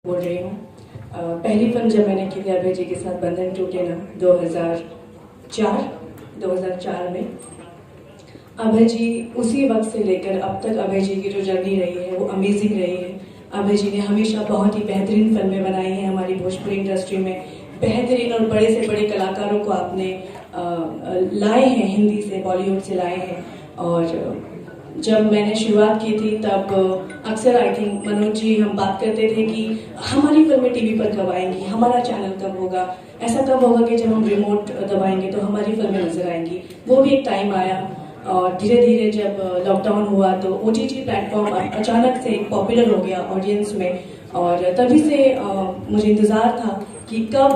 बोल रही हूँ। पहली फिल्म जब मैंने की थी अभय जी के साथ बंधन टूटे ना 2004 में। अभय जी उसी वक्त से लेकर अब तक अभय जी की जो जर्नी रही है वो अमेजिंग रही है। अभय जी ने हमेशा बहुत ही बेहतरीन फिल्में बनाई हैं हमारी भोजपुरी इंडस्ट्री में। बेहतरीन और बड़े से बड़े कलाकारों को आपने लाए हैं, हिंदी से बॉलीवुड से लाए हैं। और जब मैंने शुरुआत की थी तब अक्सर आई थिंक मनोज जी हम बात करते थे कि हमारी फिल्में टीवी पर कब आएंगी, हमारा चैनल कब होगा, ऐसा कब होगा कि जब हम रिमोट दबाएंगे तो हमारी फिल्में नजर आएंगी। वो भी एक टाइम आया और धीरे धीरे जब लॉकडाउन हुआ तो OTT प्लेटफॉर्म अचानक से पॉपुलर हो गया ऑडियंस में। और तभी से मुझे इंतजार था कि कब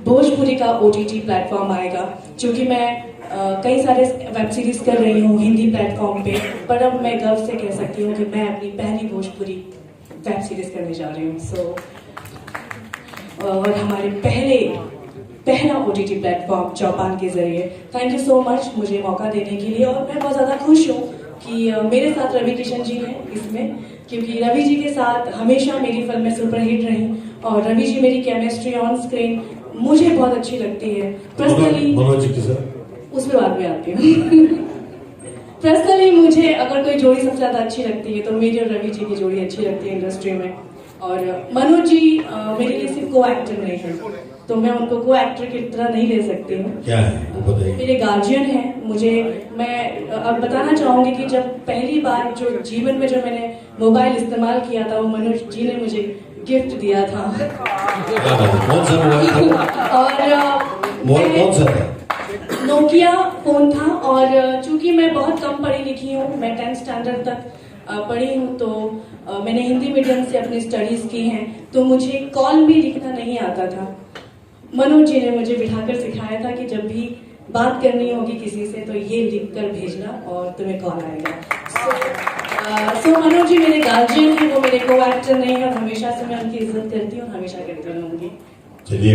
भोजपुरी का OTT प्लेटफॉर्म आएगा, क्योंकि मैं कई सारे वेब सीरीज कर रही हूँ हिंदी प्लेटफॉर्म पे, पर अब मैं गर्व से कह सकती हूँ कि मैं अपनी पहली भोजपुरी वेब सीरीज करने जा रही हूँ। और हमारे पहला OTT प्लेटफॉर्म चौपान के जरिए। थैंक यू सो मच मुझे मौका देने के लिए। और मैं बहुत ज़्यादा खुश हूँ कि मेरे साथ रवि किशन जी हैं इसमें, क्योंकि रवि जी के साथ हमेशा मेरी फिल्में सुपरहिट रही और रवि जी मेरी केमिस्ट्री ऑन स्क्रीन मुझे बहुत अच्छी लगती है पर्सनली। मनोज जी के साथ उसमें बाद में आती हूँ। पर्सनली मुझे अगर कोई जोड़ी सबसे ज्यादा अच्छी लगती है तो मेरी और रवि जी की जोड़ी अच्छी लगती है इंडस्ट्री में। और मनोज जी मेरे लिए सिर्फ को एक्टर नहीं है, तो मैं उनको को एक्टर की तरह नहीं ले सकती हूँ। क्या है बताइए। मेरे गार्जियन हैं। मैं अब बताना चाहूंगी कि जब पहली बार जो जीवन में जो मैंने मोबाइल इस्तेमाल किया था वो मनोज जी ने मुझे गिफ्ट दिया था। कौन सा मोबाइल था? और मोबाइल कौन सा था? नोकिया फोन था। और चूंकि मैं बहुत कम पढ़ी लिखी हूँ, मैं 10th स्टैंडर्ड तक पढ़ी हूँ, तो मैंने हिंदी मीडियम से अपनी स्टडीज की हैं, तो मुझे कॉल भी लिखना नहीं आता था। मनोज जी ने मुझे बिठाकर सिखाया था कि जब भी बात करनी होगी किसी से तो ये लिख कर भेजना और तुम्हें कॉल आएगा। सो मनोज जी मेरे गार्जियन हैं, वो मेरे को एक्टर नहीं है और हमेशा से मैं उनकी इज्जत करती हूँ और हमेशा करती रहूंगी। चलिए।